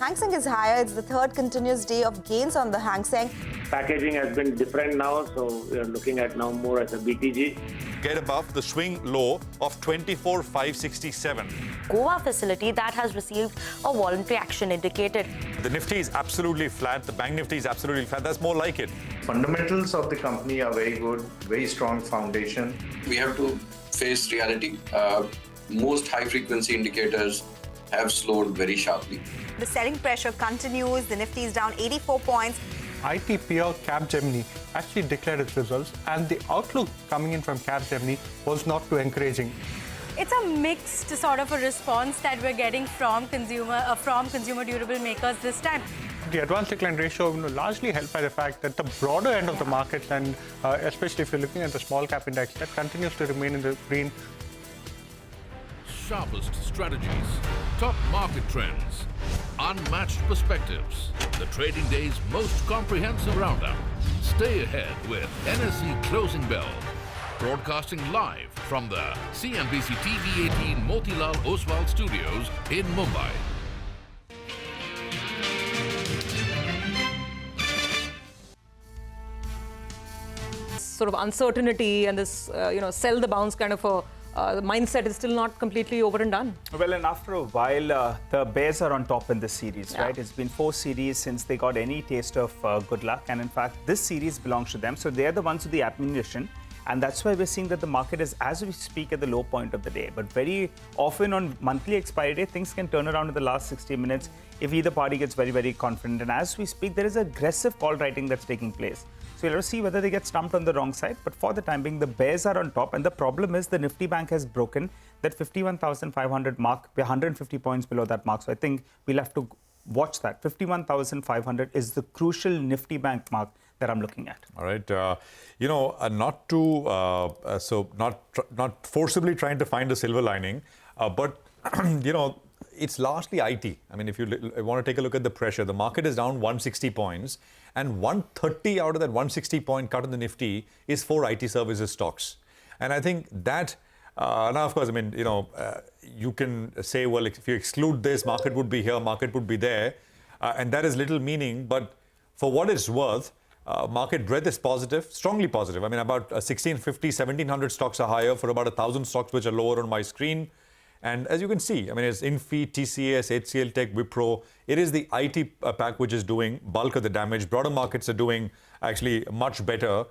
Hang Seng is higher. It's the third continuous day of gains on the Hang Seng. Packaging has been different now, so we are looking at now more as a BTG. Get above the swing low of 24,567. Goa facility that has received a voluntary action indicated. The Nifty is absolutely flat. The Bank Nifty is absolutely flat. That's more like it. Fundamentals of the company are very good, very strong foundation. We have to face reality. Most high-frequency indicators have slowed very sharply. The selling pressure continues. The Nifty is down 84 points. ITPL Capgemini actually declared its results, and the outlook coming in from Capgemini was not too encouraging. It's a mixed sort of a response that we're getting from consumer durable makers this time. The advanced decline ratio largely helped by the fact that the broader end of the market, and especially if you're looking at the small cap index, that continues to remain in the green. Sharpest strategies, top market trends, unmatched perspectives, the trading day's most comprehensive roundup. Stay ahead with NSE Closing Bell, broadcasting live from the CNBC-TV18 Motilal Oswal studios in Mumbai. Sort of uncertainty and this, sell the bounce kind of a mindset is still not completely over and done. Well, and after a while, the Bears are on top in this series, right? It's been 4 series since they got any taste of good luck. And in fact, this series belongs to them. So they're the ones with the ammunition. And that's why we're seeing that the market is, as we speak, at the low point of the day. But very often on monthly expiry day, things can turn around in the last 60 minutes if either party gets very, very confident. And as we speak, there is aggressive call writing that's taking place. So we'll have to see whether they get stumped on the wrong side. But for the time being, the Bears are on top. And the problem is the Nifty Bank has broken that 51,500 mark. We're 150 points below that mark. So I think we'll have to watch that. 51,500 is the crucial Nifty Bank mark that I'm looking at. All right. Not forcibly trying to find a silver lining, but, it's largely IT. I mean, if you want to take a look at the pressure, the market is down 160 points, and 130 out of that 160 point cut in the Nifty is for IT services stocks. And I think that, now, of course, you can say, well, if you exclude this, market would be here, market would be there, and that is little meaning. But for what it's worth, market breadth is positive, strongly positive. I mean, about 1650, 1700 stocks are higher for about 1,000 stocks which are lower on my screen. And as you can see, it's Infi, TCS, HCL Tech, Wipro. It is the IT pack which is doing bulk of the damage. Broader markets are doing actually much better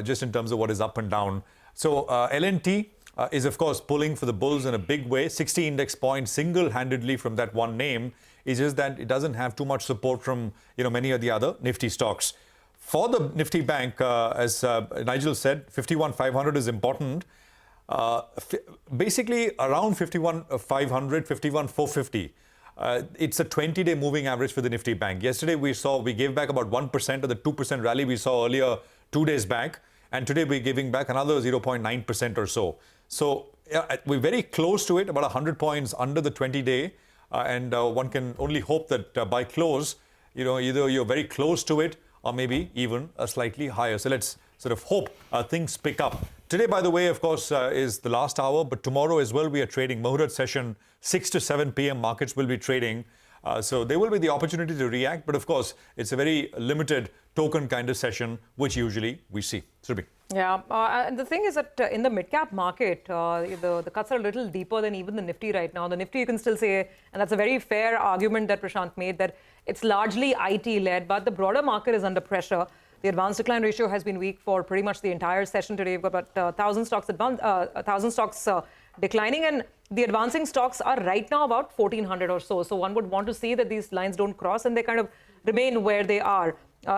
just in terms of what is up and down. So L&T is, of course, pulling for the bulls in a big way. 60 index points single-handedly from that one name. It's just that it doesn't have too much support from many of the other Nifty stocks. For the Nifty Bank, as Nigel said, 51,500 is important. Basically, around 51,500, 51,450. It's a 20-day moving average for the Nifty Bank. Yesterday, we gave back about 1% of the 2% rally we saw earlier 2 days back. And today, we're giving back another 0.9% or so. So we're very close to it, about 100 points under the 20-day. And one can only hope that by close, either you're very close to it or maybe even slightly higher. So let's sort of hope things pick up. Today, by the way, of course, is the last hour, but tomorrow as well, we are trading Muhurat session, 6 to 7 p.m. Markets will be trading. So there will be the opportunity to react. But of course, it's a very limited token kind of session, which usually we see. Surbhi. Yeah, and the thing is that in the mid-cap market, the cuts are a little deeper than even the Nifty right now. The Nifty, you can still say, and that's a very fair argument that Prashant made, that it's largely IT-led, but the broader market is under pressure. The advanced decline ratio has been weak for pretty much the entire session today. We've got about 1,000 stocks declining, and the advancing stocks are right now about 1,400 or so. So one would want to see that these lines don't cross and they kind of remain where they are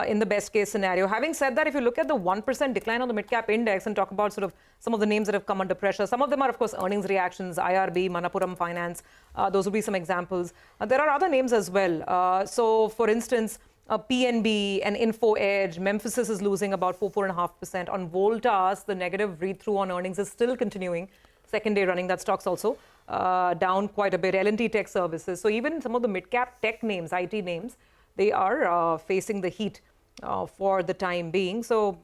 in the best case scenario. Having said that, if you look at the 1% decline on the mid-cap index and talk about sort of some of the names that have come under pressure, some of them are, of course, earnings reactions, IRB, Manappuram Finance. Those would be some examples. There are other names as well. So, for instance, PNB and Info Edge, Memphis is losing about 4.5%. On Voltas, the negative read-through on earnings is still continuing. Second day running, that stock's also down quite a bit. L&T Tech Services. So even some of the mid-cap tech names, IT names, they are facing the heat for the time being. So,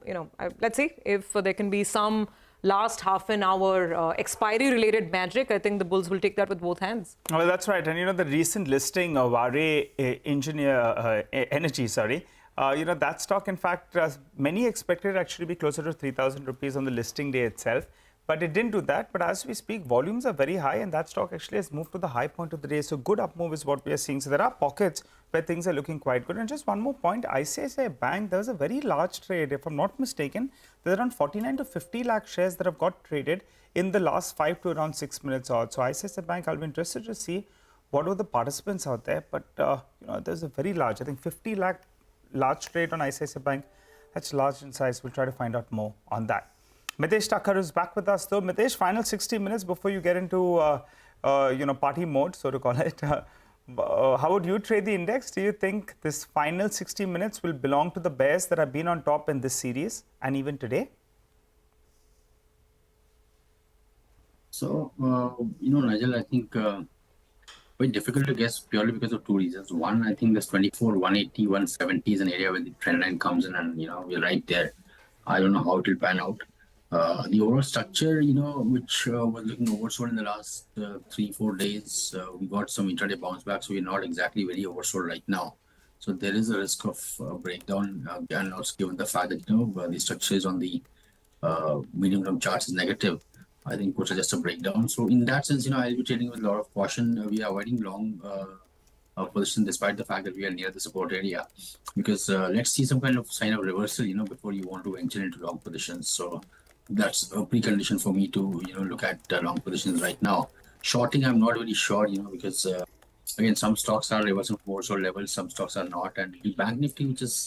let's see if there can be some last half an hour expiry-related magic, I think the bulls will take that with both hands. Well, that's right. And the recent listing of Energy, that stock, in fact, many expected actually be closer to 3,000 rupees on the listing day itself. But it didn't do that. But as we speak, volumes are very high, and that stock actually has moved to the high point of the day. So good up move is what we are seeing. So there are pockets where things are looking quite good. And just one more point, ICICI Bank, there was a very large trade. If I'm not mistaken, there's around 49 to 50 lakh shares that have got traded in the last 5 to around 6 minutes odd. So ICICI Bank, I'll be interested to see what were the participants out there. But there's a very large, I think 50 lakh large trade on ICICI Bank. That's large in size. We'll try to find out more on that. Mitesh Thakkar is back with us, though. Mitesh, final 60 minutes before you get into, party mode, so to call it. How would you trade the index? Do you think this final 60 minutes will belong to the bears that have been on top in this series and even today? So, Nigel, I think very difficult to guess purely because of two reasons. One, I think this 24, 180, 170 is an area where the trend line comes in and, we're right there. I don't know how it will pan out. The overall structure, which was looking oversold in the last 3-4 days, we got some intraday bounce back, so we're not exactly very oversold right now. So there is a risk of breakdown, and also given the fact that the structure is on the medium-term charts is negative. I think puts just a breakdown. So in that sense, I'll be trading with a lot of caution. We are avoiding long position despite the fact that we are near the support area, because let's see some kind of sign of reversal, before you want to venture into long positions. So that's a precondition for me to, look at long positions right now. Shorting, I'm not really sure, because again, some stocks are reversing oversold levels, some stocks are not, and the Bank Nifty, which has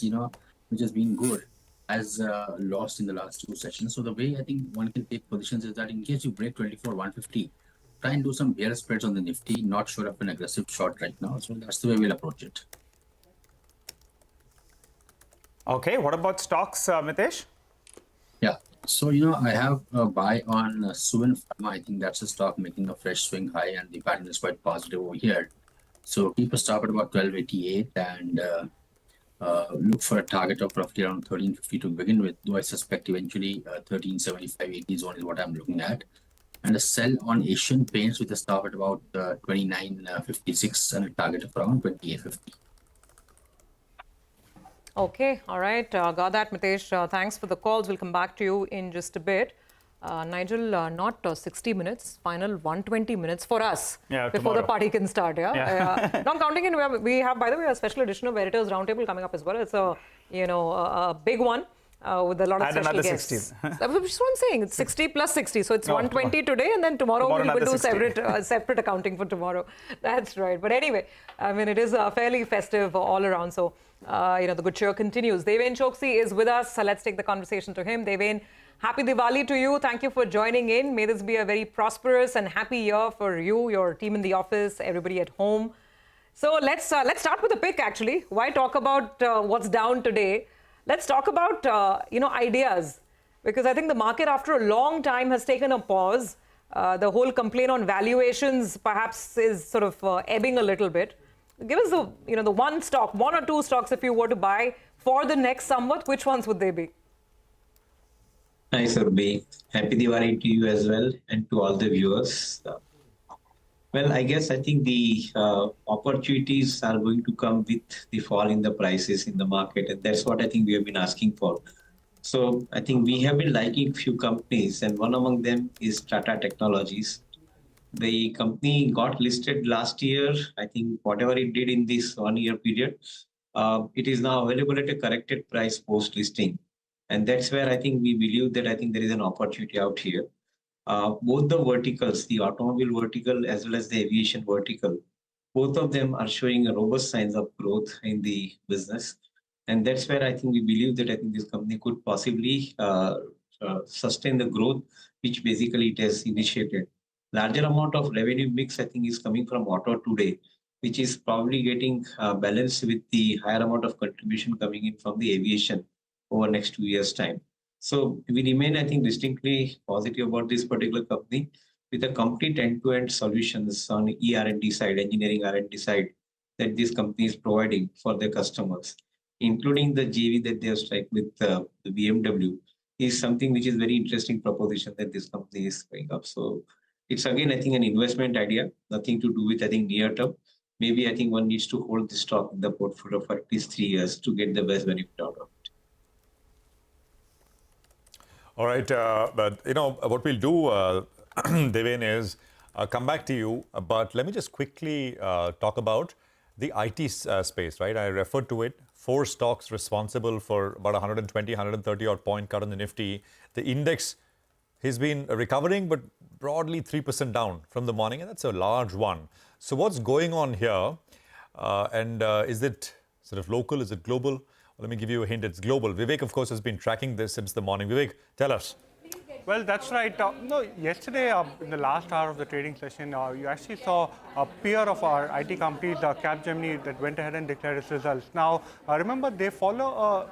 been good, has lost in the last 2 sessions. So the way I think one can take positions is that in case you break 24, 150, try and do some bear spreads on the Nifty, not sure of an aggressive short right now. So that's the way we'll approach it. Okay, what about stocks, Mitesh? Yeah, so I have a buy on Suven Pharma. I think that's a stock making a fresh swing high, and the pattern is quite positive over here. So keep a stop at about 1288 and look for a target of roughly around 1350 to begin with, though I suspect eventually 1375-80 zone is what I'm looking at. And a sell on Asian Paints with a stop at about 29.56 and a target of around 28.50. Okay, all right. Got that, Mitesh. Thanks for the calls. We'll come back to you in just a bit. Nigel, not 60 minutes, final 120 minutes for us before the party can start. Yeah. Not counting in, we have, by the way, a special edition of Editors Roundtable coming up as well. It's a, a big one. With a lot of special guests. That's what I'm saying. It's 60 plus 60. So it's 120 today, and then tomorrow we will do separate accounting for tomorrow. That's right. But anyway, I mean, it is fairly festive all around. So, the good cheer continues. Deven Choksi is with us. So let's take the conversation to him. Deven, happy Diwali to you. Thank you for joining in. May this be a very prosperous and happy year for you, your team in the office, everybody at home. So let's start with a pick, actually. Why talk about what's down today? Let's talk about, ideas, because I think the market after a long time has taken a pause. The whole complaint on valuations perhaps is sort of ebbing a little bit. Give us the one or two stocks if you were to buy for the next somewhat, which ones would they be? Hi, Surbhi. Happy Diwali to you as well and to all the viewers. Well, I think the opportunities are going to come with the fall in the prices in the market, and that's what I think we have been asking for. So I think we have been liking few companies, and one among them is Tata Technologies. The company got listed last year. I think whatever it did in this 1 year period, it is now available at a corrected price post-listing. And that's where I think we believe that there is an opportunity out here. Both the verticals, the automobile vertical as well as the aviation vertical, both of them are showing a robust signs of growth in the business. And that's where I think we believe that this company could possibly sustain the growth, which basically it has initiated. Larger amount of revenue mix, is coming from auto today, which is probably getting balanced with the higher amount of contribution coming in from the aviation over next 2 years' time. So we remain, distinctly positive about this particular company with a complete end-to-end solutions on ER&D side, engineering R&D side, that this company is providing for their customers, including the JV that they have struck with the BMW, is something which is very interesting proposition that this company is going up. So it's again, I think, an investment idea, nothing to do with, I think, near term. Maybe I think one needs to hold the stock in the portfolio for at least 3 years to get the best benefit out of it. All right, but what we'll do, Deven, is come back to you. But let me just quickly talk about the IT space, right? I referred to it. 4 stocks responsible for about 120, 130 odd point cut on the Nifty. The index has been recovering, but broadly 3% down from the morning, and that's a large one. So what's going on here? Is it sort of local? Is it global? Well, let me give you a hint. It's global. Vivek, of course, has been tracking this since the morning. Vivek, tell us. Well, that's right. Yesterday, in the last hour of the trading session, you actually saw a peer of our IT company, the Capgemini, that went ahead and declared its results. Now, remember, they follow a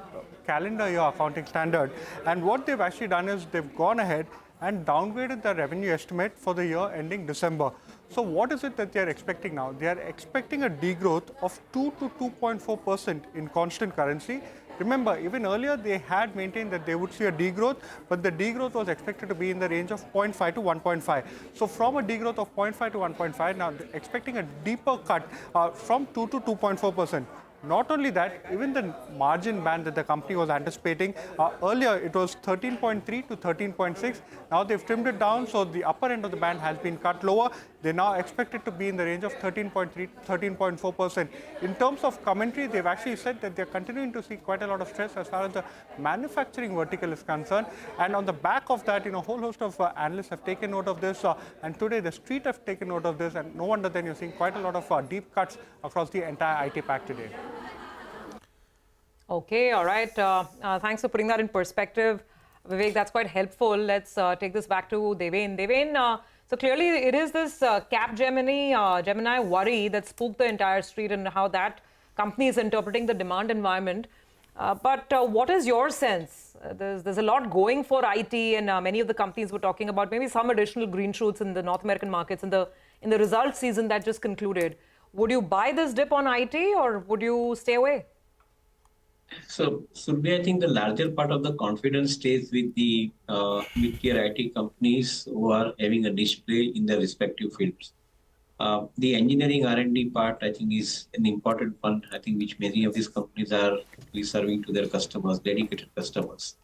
calendar year accounting standard. And what they've actually done is they've gone ahead and downgraded the revenue estimate for the year ending December. So what is it that they're expecting now? They are expecting a degrowth of 2 to 2.4% in constant currency. Remember, even earlier they had maintained that they would see a degrowth, but the degrowth was expected to be in the range of 0.5 to 1.5. So from a degrowth of 0.5 to 1.5, now they're expecting a deeper cut from 2 to 2.4%. Not only that, even the margin band that the company was anticipating, earlier it was 13.3 to 13.6. Now they've trimmed it down, so the upper end of the band has been cut lower. They now expect it to be in the range of 13.3 to 13.4%. In terms of commentary, they've actually said that they're continuing to see quite a lot of stress as far as the manufacturing vertical is concerned. And on the back of that, a whole host of analysts have taken note of this. And today the street have taken note of this. And no wonder then you're seeing quite a lot of deep cuts across the entire IT pack today. Okay, all right. Thanks for putting that in perspective. Vivek, that's quite helpful. Let's take this back to Deven. Deven, so clearly it is this Gemini worry that spooked the entire street and how that company is interpreting the demand environment. But what is your sense? There's a lot going for IT, and many of the companies were talking about maybe some additional green shoots in the North American markets in the results season that just concluded. Would you buy this dip on IT or would you stay away? So, I think the larger part of the confidence stays with the mid-tier IT companies who are having a display in their respective fields. The engineering R&D part, I think, is an important one, I think, which many of these companies are serving to their customers, dedicated customers.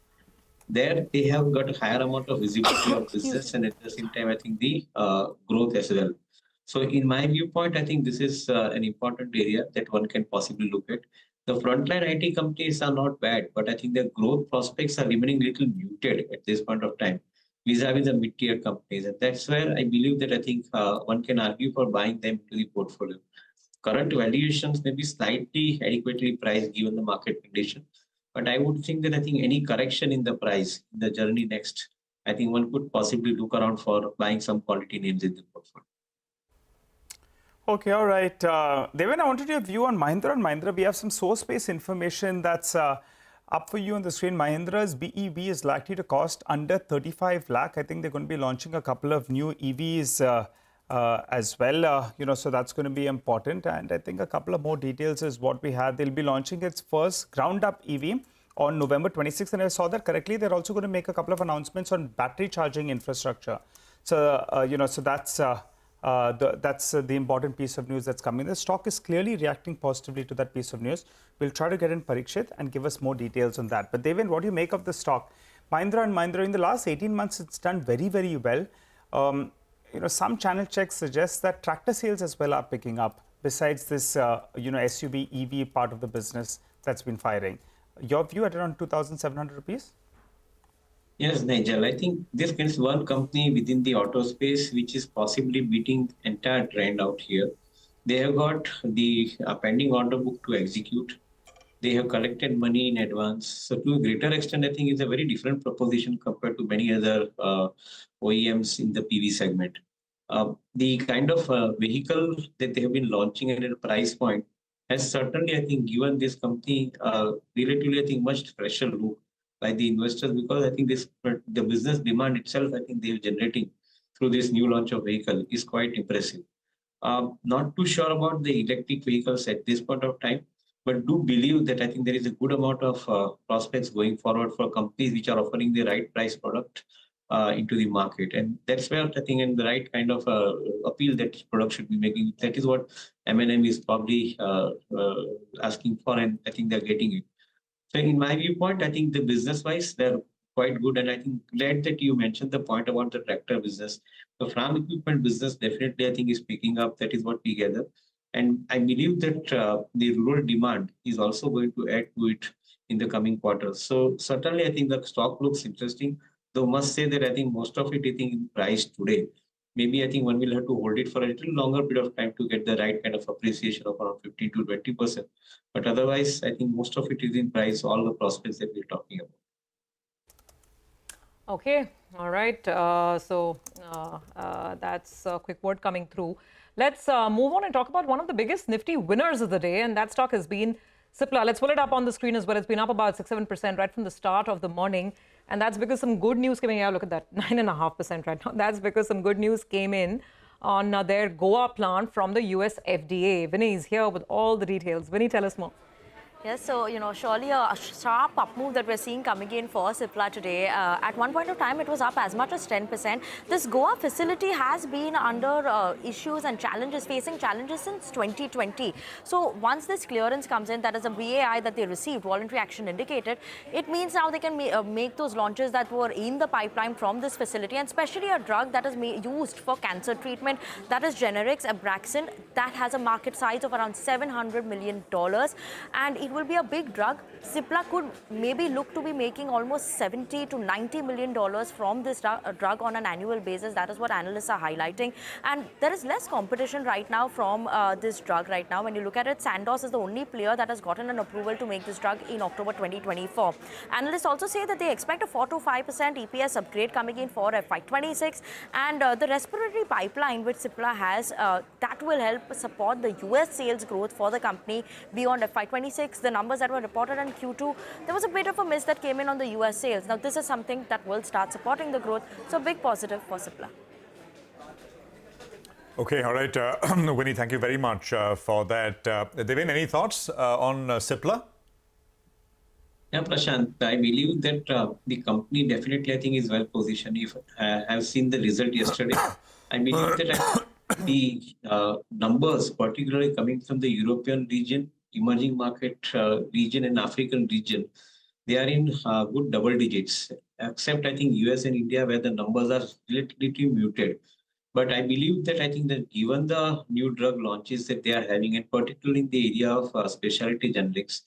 There, they have got a higher amount of visibility of business, and at the same time, I think, the growth as well. So, in my viewpoint, I think this is an important area that one can possibly look at. The frontline IT companies are not bad, but I think their growth prospects are remaining a little muted at this point of time, vis-a-vis the mid-tier companies. And that's where I believe that I think one can argue for buying them to the portfolio. Current valuations may be slightly adequately priced given the market condition, but I would think that I think any correction in the price, in the journey next, I think one could possibly look around for buying some quality names in the portfolio. Okay, all right. Deven, I wanted your view on Mahindra & Mahindra. We have some source-based information that's up for you on the screen. Mahindra's BEV is likely to cost under 35 lakh. I think they're going to be launching a couple of new EVs as well. So that's going to be important. And I think a couple of more details is what we have. They'll be launching its first ground-up EV on November 26th. And I saw that correctly. They're also going to make a couple of announcements on battery charging infrastructure. So, so that's the important piece of news that's coming. The stock is clearly reacting positively to that piece of news. We'll try to get in Parikshit and give us more details on that. But Deven, what do you make of the stock? Mahindra & Mahindra, in the last 18 months, it's done very, very well. Some channel checks suggest that tractor sales as well are picking up, besides this, SUV EV part of the business that's been firing. Your view at around 2,700 rupees? Yes, Nigel. I think this is one company within the auto space which is possibly beating the entire trend out here. They have got the pending order book to execute. They have collected money in advance. So to a greater extent, I think it's a very different proposition compared to many other OEMs in the PV segment. The kind of vehicle that they have been launching at a price point has certainly, I think, given this company relatively, I think, much fresher look by the investors, because I think the business demand itself, I think they are generating through this new launch of vehicle is quite impressive. Not too sure about the electric vehicles at this point of time, but do believe that I think there is a good amount of prospects going forward for companies which are offering the right price product into the market. And that's where I think in the right kind of appeal that product should be making. That is what M&M is probably asking for, and I think they're getting it. So in my viewpoint, I think the business-wise, they're quite good. And I think glad that you mentioned the point about the tractor business. The farm equipment business definitely, I think, is picking up. That is what we gather. And I believe that the rural demand is also going to add to it in the coming quarters. So certainly, I think the stock looks interesting. Though must say that I think most of it, I think, in price today. Maybe I think one will have to hold it for a little longer period of time to get the right kind of appreciation of around 15 to 20%. But otherwise, I think most of it is in price, all the prospects that we're talking about. Okay, all right. That's a quick word coming through. Let's move on and talk about one of the biggest Nifty winners of the day, and that stock has been Cipla. Let's pull it up on the screen as well. It's been up about 6-7% right from the start of the morning. And that's because some good news came in. Yeah, look at that, 9.5% right now. That's because some good news came in on their Goa plant from the US FDA. Vinny is here with all the details. Vinny, tell us more. Yes, so, surely a sharp up move that we're seeing coming in for Cipla today. At one point of time, it was up as much as 10%. This Goa facility has been under issues and facing challenges since 2020. So once this clearance comes in, that is a VAI that they received, voluntary action indicated, it means now they can make those launches that were in the pipeline from this facility, and especially a drug that is used for cancer treatment, that is generics, Abraxane, that has a market size of around $700 million. And it will be a big drug. Cipla could maybe look to be making almost $70 to $90 million from this drug on an annual basis. That is what analysts are highlighting. And there is less competition right now from this drug right now. When you look at it, Sandoz is the only player that has gotten an approval to make this drug in October 2024. Analysts also say that they expect a 4 to 5% EPS upgrade coming in for FY26. And the respiratory pipeline which Cipla has, that will help support the US sales growth for the company beyond FY26. The numbers that were reported in Q2, there was a bit of a miss that came in on the US sales. Now, this is something that will start supporting the growth. So, big positive for Cipla. Okay, all right. Winnie, thank you very much for that. Devin, any thoughts on Cipla? Yeah, Prashant, I believe that the company definitely, I think, is well positioned. If I've seen the result yesterday, I believe that the numbers, particularly coming from the European region, emerging market region and African region, they are in good double digits, except I think US and India where the numbers are relatively muted. But I believe that I think that given the new drug launches that they are having, and particularly in the area of specialty generics,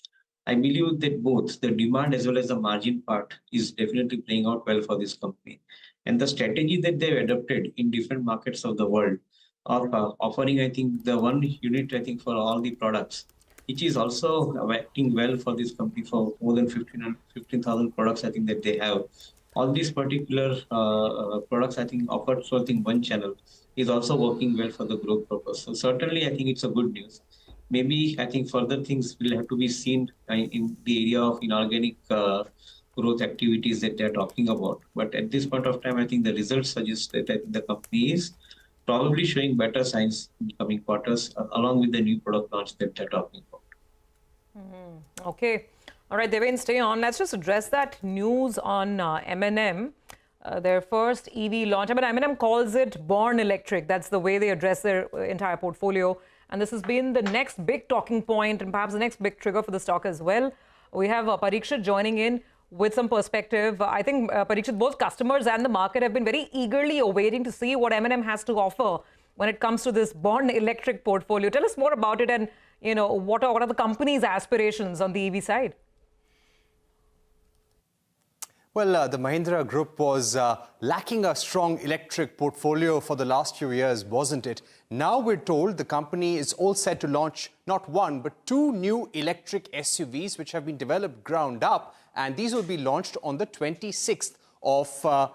I believe that both the demand as well as the margin part is definitely playing out well for this company. And the strategy that they've adopted in different markets of the world of offering, I think, the one unit, I think, for all the products, which is also acting well for this company for more than 15,000 products, I think, that they have. All these particular products, I think, offered through, I think, one channel is also working well for the growth purpose. So certainly, I think it's a good news. Maybe, I think, further things will have to be seen in the area of inorganic growth activities that they're talking about. But at this point of time, I think the results suggest that I think the company is probably showing better signs in the coming quarters, along with the new product launch that they're talking about. Okay. All right, Devin, stay on. Let's just address that news on M&M. Their first EV launch. I mean, M&M calls it Born Electric. That's the way they address their entire portfolio. And this has been the next big talking point and perhaps the next big trigger for the stock as well. We have Parikshit joining in with some perspective. I think, Parikshit, both customers and the market have been very eagerly awaiting to see what M&M has to offer when it comes to this Born Electric portfolio. Tell us more about it and, what are the company's aspirations on the EV side? Well, the Mahindra Group was lacking a strong electric portfolio for the last few years, wasn't it? Now we're told the company is all set to launch not one, but 2 new electric SUVs which have been developed ground up, and these will be launched on the 26th of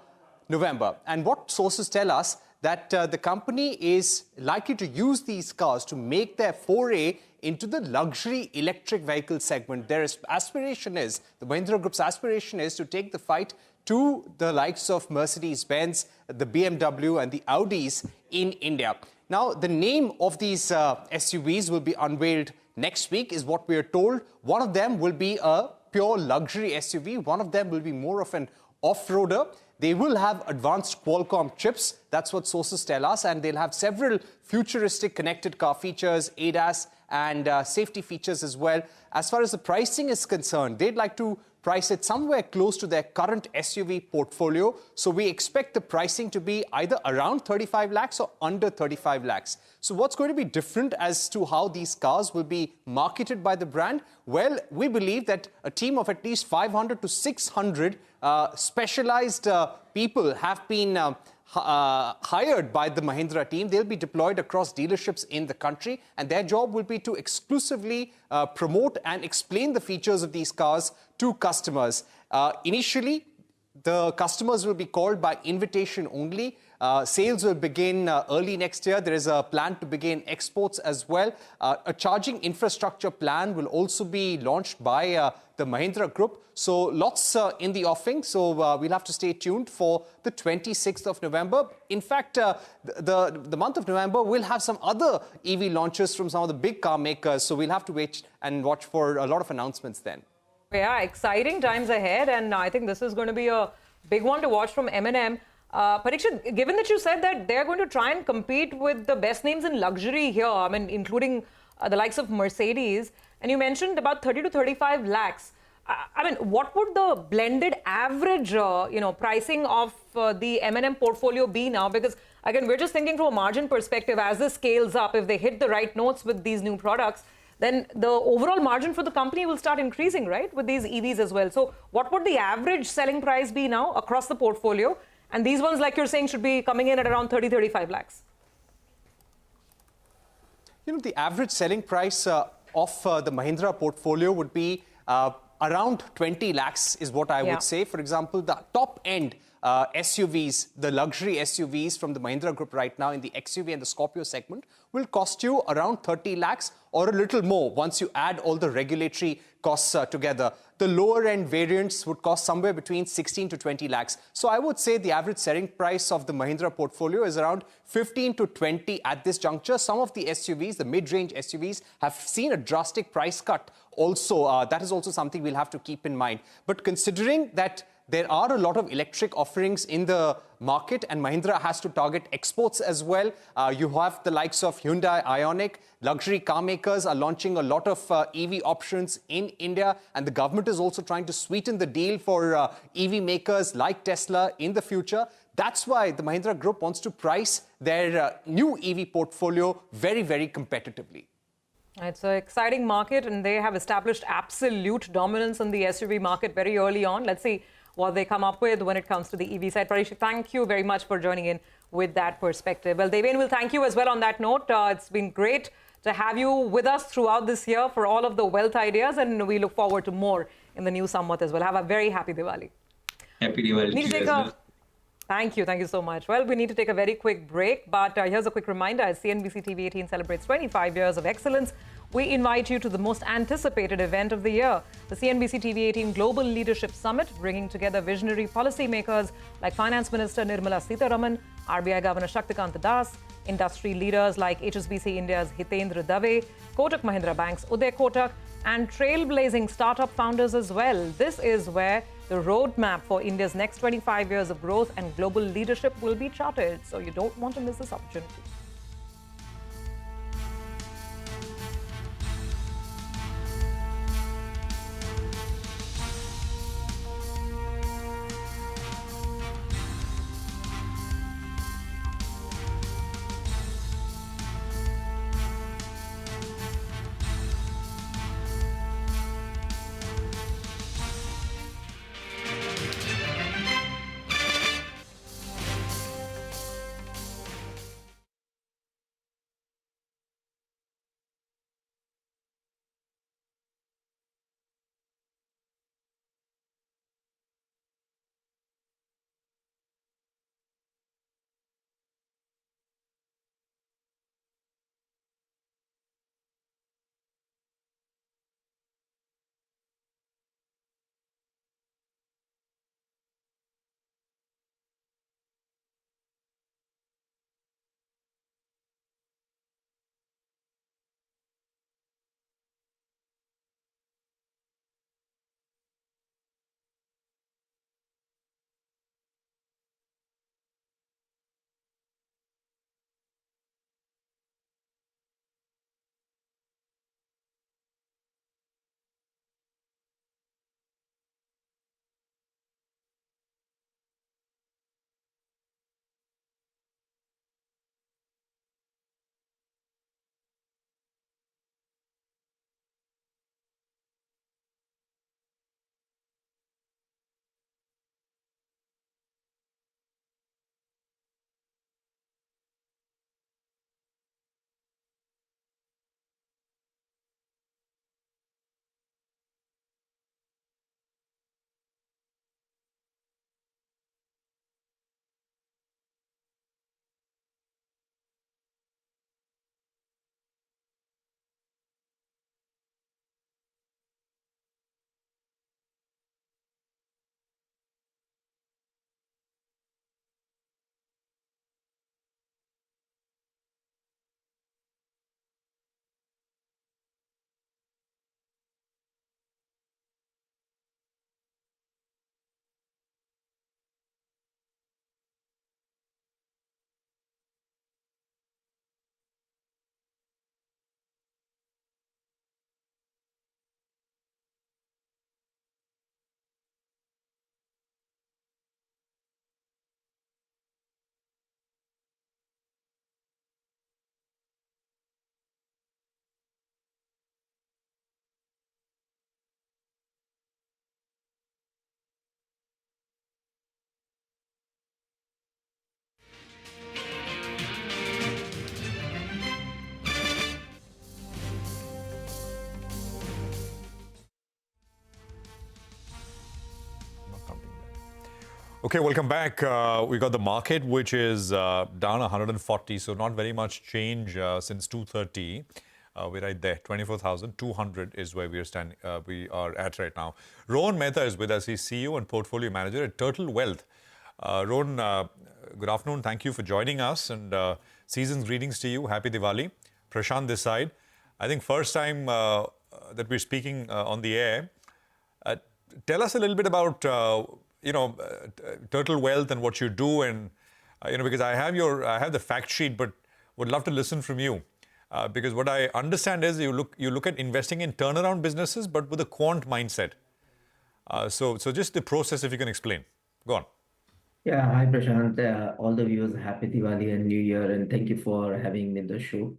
November. And what sources tell us that the company is likely to use these cars to make their foray into the luxury electric vehicle segment. Their aspiration is, the Mahindra Group's aspiration is to take the fight to the likes of Mercedes-Benz, the BMW and the Audis in India. Now, the name of these SUVs will be unveiled next week is what we are told. One of them will be a pure luxury SUV. One of them will be more of an off-roader. They will have advanced Qualcomm chips. That's what sources tell us. And they'll have several futuristic connected car features, ADAS, and safety features as well. As far as the pricing is concerned, they'd like to price it somewhere close to their current SUV portfolio. So we expect the pricing to be either around 35 lakhs or under 35 lakhs. So what's going to be different as to how these cars will be marketed by the brand? Well, we believe that a team of at least 500 to 600 specialized people have been hired by the Mahindra team. They'll be deployed across dealerships in the country, and their job will be to exclusively promote and explain the features of these cars to customers. Initially, the customers will be called by invitation only. Sales will begin early next year. There is a plan to begin exports as well. A charging infrastructure plan will also be launched by the Mahindra Group. So lots in the offing. So we'll have to stay tuned for the 26th of November. In fact, the month of November will have some other EV launches from some of the big car makers. So we'll have to wait and watch for a lot of announcements then. Yeah, exciting times ahead. And I think this is going to be a big one to watch from M&M. Parikshit, given that you said that they're going to try and compete with the best names in luxury here, I mean, including the likes of Mercedes, and you mentioned about 30 to 35 lakhs. I mean, what would the blended average, pricing of the M&M portfolio be now? Because, again, we're just thinking from a margin perspective, as this scales up, if they hit the right notes with these new products, then the overall margin for the company will start increasing, right, with these EVs as well. So what would the average selling price be now across the portfolio? And these ones, like you're saying, should be coming in at around 30, 35 lakhs. The average selling price of the Mahindra portfolio would be around 20 lakhs is what I would say. For example, the top end SUVs, the luxury SUVs from the Mahindra Group right now in the XUV and the Scorpio segment will cost you around 30 lakhs or a little more once you add all the regulatory costs together. The lower end variants would cost somewhere between 16 to 20 lakhs. So I would say the average selling price of the Mahindra portfolio is around 15 to 20 at this juncture. Some of the SUVs, the mid-range SUVs, have seen a drastic price cut also. That is also something we'll have to keep in mind. But considering that there are a lot of electric offerings in the market and Mahindra has to target exports as well. You have the likes of Hyundai Ioniq. Luxury car makers are launching a lot of EV options in India, and the government is also trying to sweeten the deal for EV makers like Tesla in the future. That's why the Mahindra Group wants to price their new EV portfolio very, very competitively. It's an exciting market, and they have established absolute dominance in the SUV market very early on. Let's see what they come up with when it comes to the EV side. Parikshit, thank you very much for joining in with that perspective. Well, Deven will thank you as well on that note. It's been great to have you with us throughout this year for all of the wealth ideas, and we look forward to more in the new Samvat as well. Have a very happy Diwali. Happy Diwali to you as well. Thank you so much. Well, we need to take a very quick break, but here's a quick reminder. As CNBC-TV18 celebrates 25 years of excellence, we invite you to the most anticipated event of the year, the CNBC-TV18 Global Leadership Summit, bringing together visionary policymakers like Finance Minister Nirmala Sitharaman, RBI Governor Shaktikant Das, industry leaders like HSBC India's Hitendra Dave, Kotak Mahindra Bank's Uday Kotak, and trailblazing startup founders as well. This is where the roadmap for India's next 25 years of growth and global leadership will be charted. So you don't want to miss this opportunity. Okay, welcome back. We got the market, which is down 140, so not very much change since 2:30. We're right there, 24,200 is where we are standing. We are at right now. Rohan Mehta is with us. He's CEO and Portfolio Manager at Turtle Wealth. Rohan, good afternoon. Thank you for joining us, and season's greetings to you. Happy Diwali. Prashant this side. I think first time that we're speaking on the air. Tell us a little bit about Turtle Wealth and what you do, and because I have the fact sheet, but would love to listen from you. Because what I understand is you look at investing in turnaround businesses, but with a quant mindset. So just the process, if you can explain. Go on. Yeah, hi Prashant. All the viewers, happy Diwali and New Year, and thank you for having me in the show.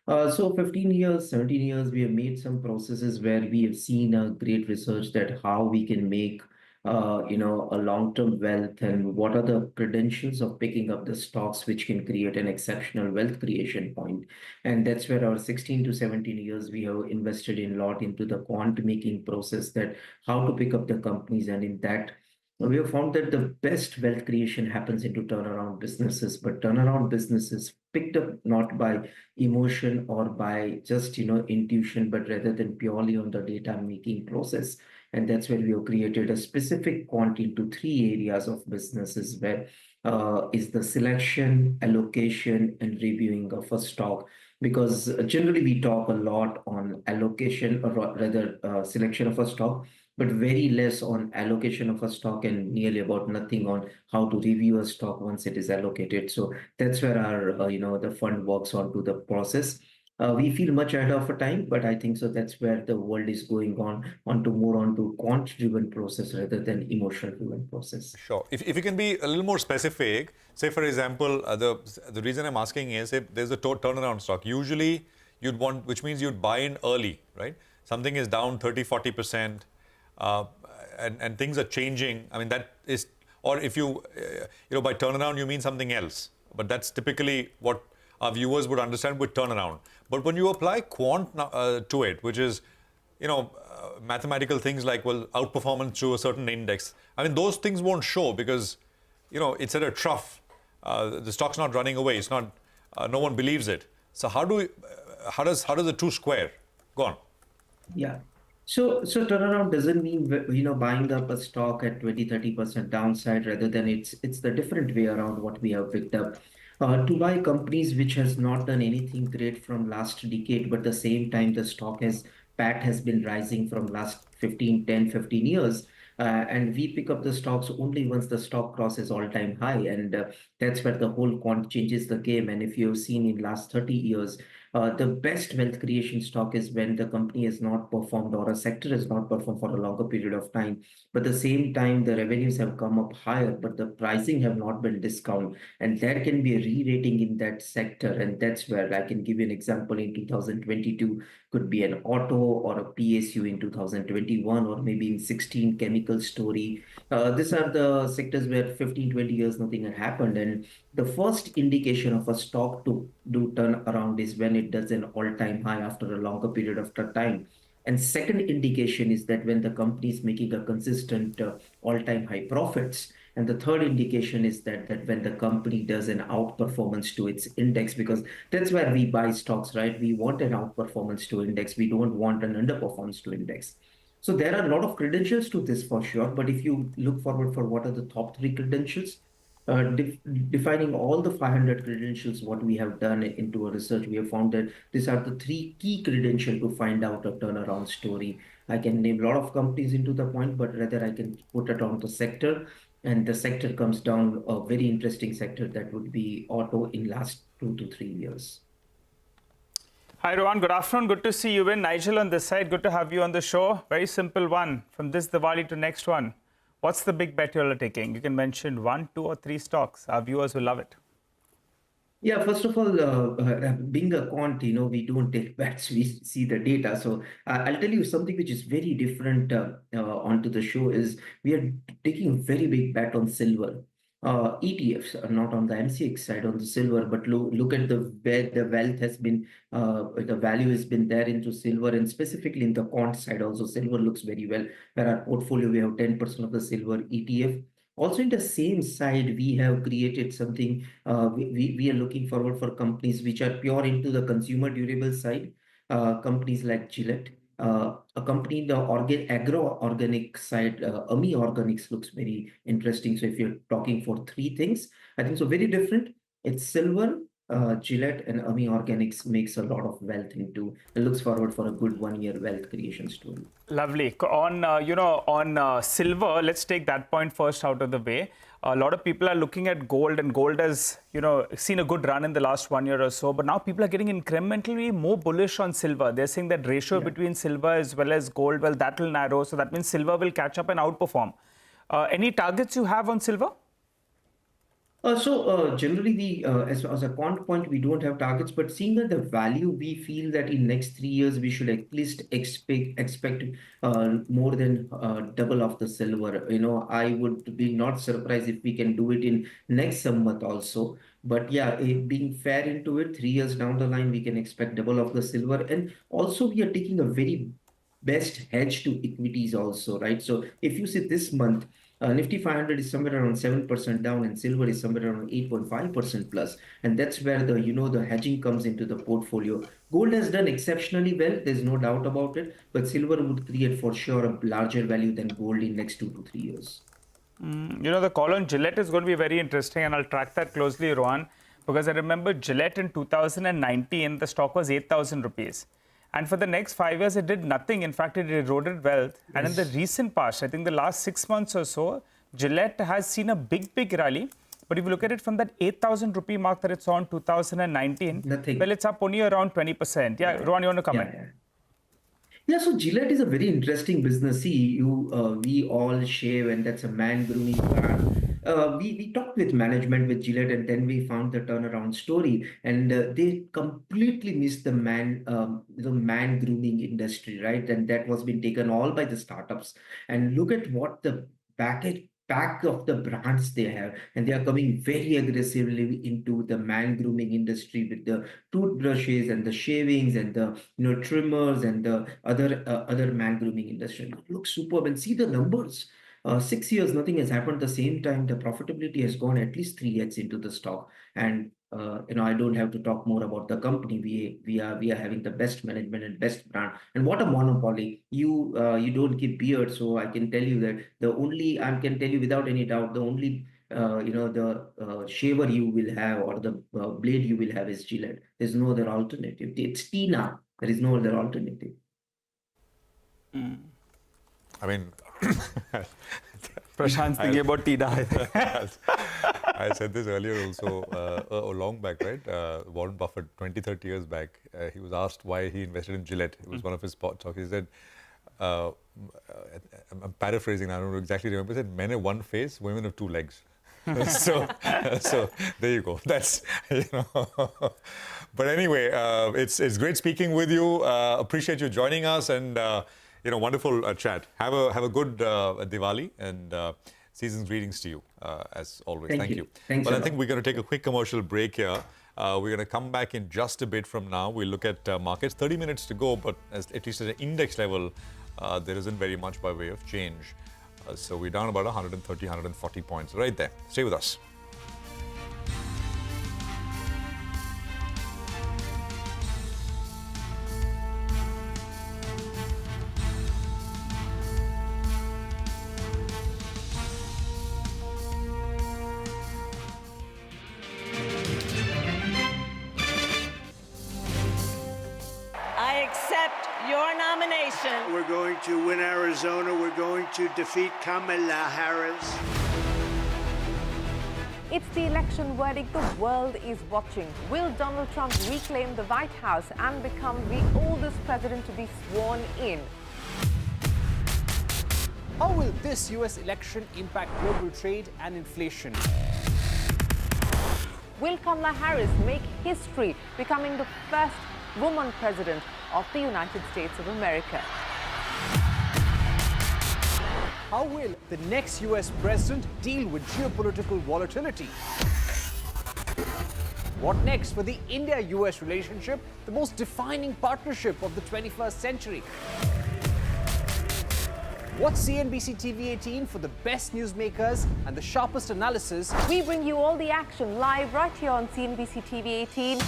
So 15 years, 17 years, we have made some processes where we have seen a great research that how we can make a long-term wealth and what are the credentials of picking up the stocks which can create an exceptional wealth creation point. And that's where our 16 to 17 years, we have invested in a lot into the quant making process, that how to pick up the companies. And in that, we have found that the best wealth creation happens into turnaround businesses, but turnaround businesses picked up not by emotion or by just, intuition, but rather than purely on the data making process. And that's where we have created a specific quant into three areas of businesses, where is the selection, allocation, and reviewing of a stock. Because generally we talk a lot on allocation, or rather selection of a stock, but very less on allocation of a stock, and nearly about nothing on how to review a stock once it is allocated. So that's where our, the fund works onto the process. We feel much ahead of a time, but I think so that's where the world is going onto quant-driven process rather than emotional-driven process. Sure. If you can be a little more specific, say for example, the reason I'm asking is if there's a turnaround stock, usually you'd want, which means you'd buy in early, right? Something is down 30-40%. And things are changing. I mean, that is, or if you by turnaround, you mean something else. But that's typically what our viewers would understand with turnaround. But when you apply quant to it, which is, mathematical things like, well, outperformance to a certain index, I mean, those things won't show because, it's at a trough. The stock's not running away. It's not, no one believes it. So how does the two square? Go on. Yeah. So turnaround doesn't mean, buying up a stock at 20-30% downside, rather than it's the different way around what we have picked up. To buy companies which has not done anything great from last decade, but at the same time the PAT has been rising from last 10, 15 years. And we pick up the stocks only once the stock crosses all-time high. And that's where the whole quant changes the game. And if you've seen in last 30 years, the best wealth creation stock is when the company has not performed or a sector has not performed for a longer period of time. But at the same time, the revenues have come up higher, but the pricing have not been discounted. And there can be a re-rating in that sector. And that's where I can give you an example in 2022, could be an auto or a PSU in 2021, or maybe in 16 chemical story. These are the sectors where 15, 20 years, nothing had happened. And the first indication of a stock to do turn around is when it does an all-time high after a longer period of time. And second indication is that when the company is making a consistent all-time high profits. And the third indication is that when the company does an outperformance to its index, because that's where we buy stocks, right? We want an outperformance to index. We don't want an underperformance to index. So there are a lot of credentials to this for sure. But if you look forward for what are the top three credentials, defining all the 500 credentials, what we have done into a research, we have found that these are the three key credentials to find out a turnaround story. I can name a lot of companies into the point, but rather I can put it on the sector. And the sector comes down, a very interesting sector that would be auto in last 2 to 3 years. Hi, Rohan. Good afternoon. Good to see you in. Nigel on this side. Good to have you on the show. Very simple one. From this Diwali to next one. What's the big bet you're taking? You can mention 1, 2, or 3 stocks. Our viewers will love it. Yeah, first of all, being a quant, we don't take bets, we see the data. So I'll tell you something which is very different onto the show is we are taking a very big bet on silver. ETFs are not on the MCX side on the silver, but look at where the wealth has been, the value has been there into silver, and specifically in the quant side also, silver looks very well. Where our portfolio, we have 10% of the silver ETF. Also, in the same side, we have created something. We are looking forward for companies which are pure into the consumer durable side. Companies like Gillette. A company in the agro-organic side, AMI Organics looks very interesting. So if you're talking for three things, I think so very different. It's silver, Gillette, and AMI Organics makes a lot of wealth into, and looks forward for a good 1 year wealth creation story. Lovely. On silver, let's take that point first out of the way. A lot of people are looking at gold, and gold has, seen a good run in the last 1 year or so. But now people are getting incrementally more bullish on silver. They're saying that ratio between silver as well as gold, well, that will narrow. So that means silver will catch up and outperform. Any targets you have on silver? Generally, as a quant point, we don't have targets, but seeing that the value, we feel that in next 3 years, we should at least expect more than double of the silver. I would be not surprised if we can do it in next month also. But yeah, being fair into it, 3 years down the line, we can expect double of the silver. And also, we are taking a very best hedge to equities also, right? So if you see this month, Nifty 500 is somewhere around 7% down, and silver is somewhere around 8.5% plus. And that's where the hedging comes into the portfolio. Gold has done exceptionally well. There's no doubt about it. But silver would create for sure a larger value than gold in next 2 to 3 years. The call on Gillette is going to be very interesting, and I'll track that closely, Rohan, because I remember Gillette in 2019, the stock was 8,000 rupees. And for the next 5 years, it did nothing. In fact, it eroded wealth. Yes. And in the recent past, I think the last 6 months or so, Gillette has seen a big rally. But if you look at it from that 8,000 rupee mark that it saw in 2019, nothing. Well, it's up only around 20%. Yeah, Rohan, you want to comment? Yeah, so Gillette is a very interesting business. See, we all shave, and that's a man grooming brand. We talked with management with Gillette, and then we found the turnaround story, and they completely missed the man grooming industry, right? And that was been taken all by the startups. And look at what the back of the brands they have, and they are coming very aggressively into the man grooming industry with the toothbrushes and the shavings and the trimmers and the other man grooming industry. It looks superb, and see the numbers. 6 years, nothing has happened. At the same time, the profitability has gone at least 3x into the stock. And I don't have to talk more about the company. We are having the best management and best brand. And what a monopoly! You don't keep beard, so I can tell you that I can tell you without any doubt, the only the shaver you will have, or the blade you will have, is Gillette. There's no other alternative. It's Tina. There is no other alternative. I mean, Prashant's thinking about Tina, I think. I said this earlier also, a long back, right? Warren Buffett, 20-30 years back, he was asked why he invested in Gillette. It was one of his talks. He said, I'm paraphrasing, I don't know exactly remember, he said, men have one face, women have two legs. so there you go. That's, But anyway, it's great speaking with you. Appreciate you joining us, and wonderful chat. Have a good Diwali, and season's greetings to you as always. Thank you. Thanks. Well, I think we're going to take a quick commercial break here. We're going to come back in just a bit from now. We'll look at markets. 30 minutes to go, but at least at an index level, there isn't very much by way of change. So we're down about 130, 140 points right there. Stay with us. We're going to win Arizona. We're going to defeat Kamala Harris. It's the election verdict the world is watching. Will Donald Trump reclaim the White House and become the oldest president to be sworn in? How will this US election impact global trade and inflation? Will Kamala Harris make history, becoming the first woman president of the United States of America? How will the next US president deal with geopolitical volatility? What next for the India-US relationship, the most defining partnership of the 21st century? Watch CNBC TV18 for the best newsmakers and the sharpest analysis. We bring you all the action live right here on CNBC TV 18.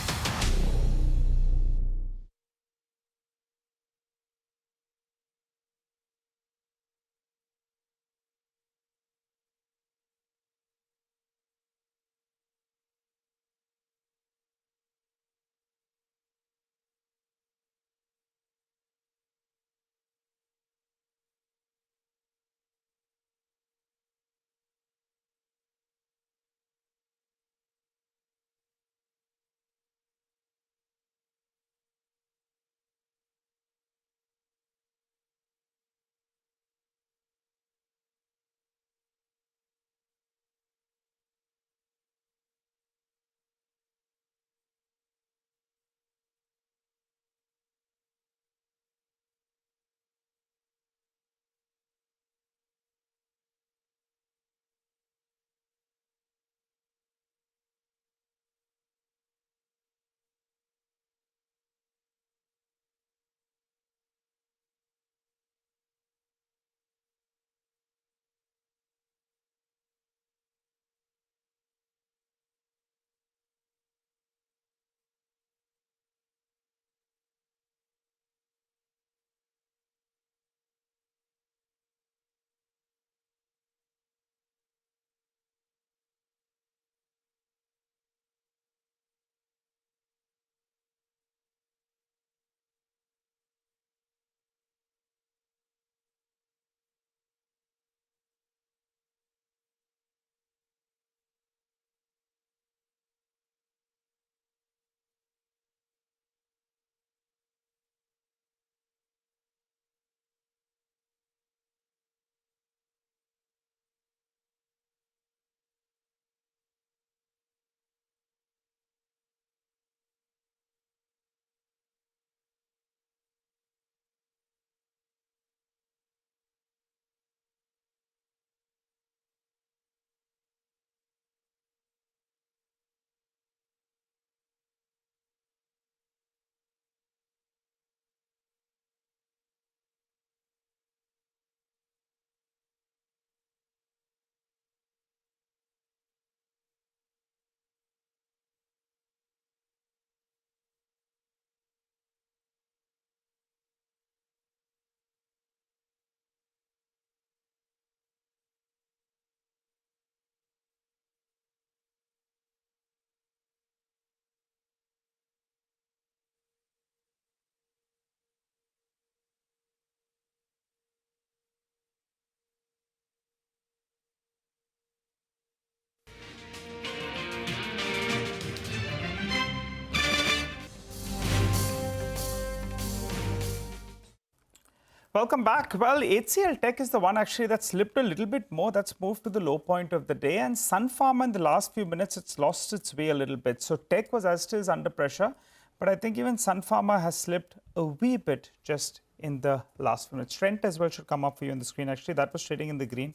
Welcome back. Well, HCL Tech is the one actually that slipped a little bit more. That's moved to the low point of the day. And Sun Pharma in the last few minutes, it's lost its way a little bit. So Tech was as still under pressure. But I think even Sun Pharma has slipped a wee bit just in the last few minutes. Trent as well should come up for you on the screen. Actually, that was trading in the green.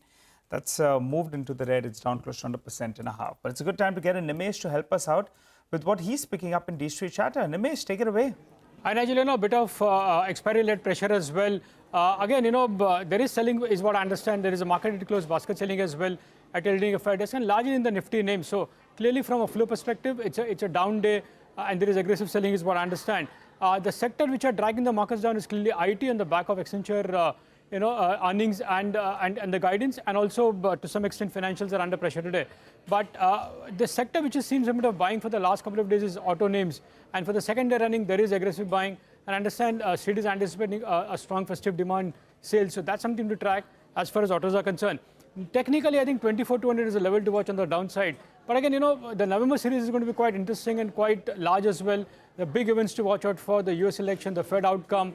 That's moved into the red. It's down close to under 1.5%. But it's a good time to get a Nimesh to help us out with what he's picking up in D-Street Chatter. Nimesh, take it away. And actually, a bit of expiry-led pressure as well. Again, there is selling, is what I understand. There is a market close basket selling as well at trading a fair desk and largely in the Nifty name. So clearly, from a flow perspective, it's a down day, and there is aggressive selling, is what I understand. The sector which are dragging the markets down is clearly IT on the back of Accenture, earnings and the guidance, and also to some extent financials are under pressure today. But the sector which has seen some bit of buying for the last couple of days is auto names, and for the second day running there is aggressive buying. And I understand Street is anticipating a strong festive demand sales, so that's something to track as far as autos are concerned. Technically, I think 24,200 is a level to watch on the downside. But again, the November series is going to be quite interesting and quite large as well. The big events to watch out for: the US election, the Fed outcome.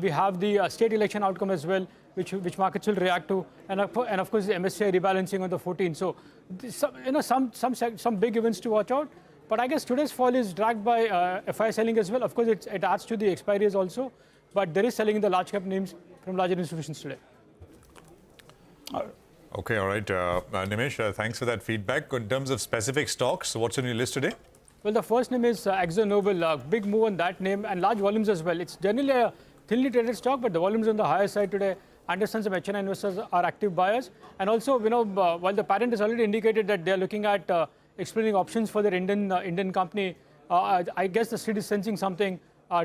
We have the state election outcome as well, which markets will react to, and of course the MSCI rebalancing on the 14th. So, some big events to watch out. But I guess today's fall is dragged by FI selling as well. Of course, it adds to the expiries also, but there is selling in the large cap names from larger institutions today. Okay, all right. Nimesh, thanks for that feedback. In terms of specific stocks, what's on your list today? Well, the first name is AkzoNobel. Big move on that name and large volumes as well. It's generally a thinly traded stock, but the volumes on the higher side today. I understand some China investors are active buyers. And also, while the parent has already indicated that they're looking at exploring options for their Indian company, I guess the street is sensing something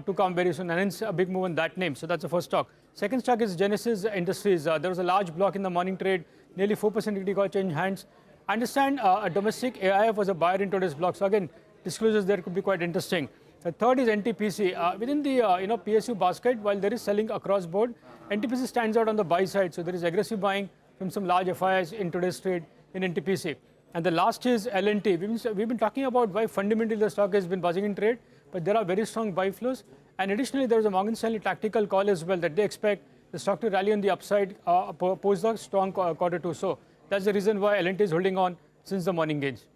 to come very soon, and hence a big move in that name. So that's the first stock. Second stock is Genesis Industries. There was a large block in the morning trade, nearly 4% equity got changed hands. I understand a domestic AIF was a buyer in today's block. So again, disclosures there could be quite interesting. The third is NTPC. Within the PSU basket, while there is selling across board, NTPC stands out on the buy side. So there is aggressive buying from some large FIIs in today's trade in NTPC. And the last is L&T. We've been talking about why fundamentally the stock has been buzzing in trade, but there are very strong buy flows. And additionally, there is a Morgan Stanley tactical call as well that they expect the stock to rally on the upside post the strong quarter two. So that's the reason why L&T is holding on since the morning gains.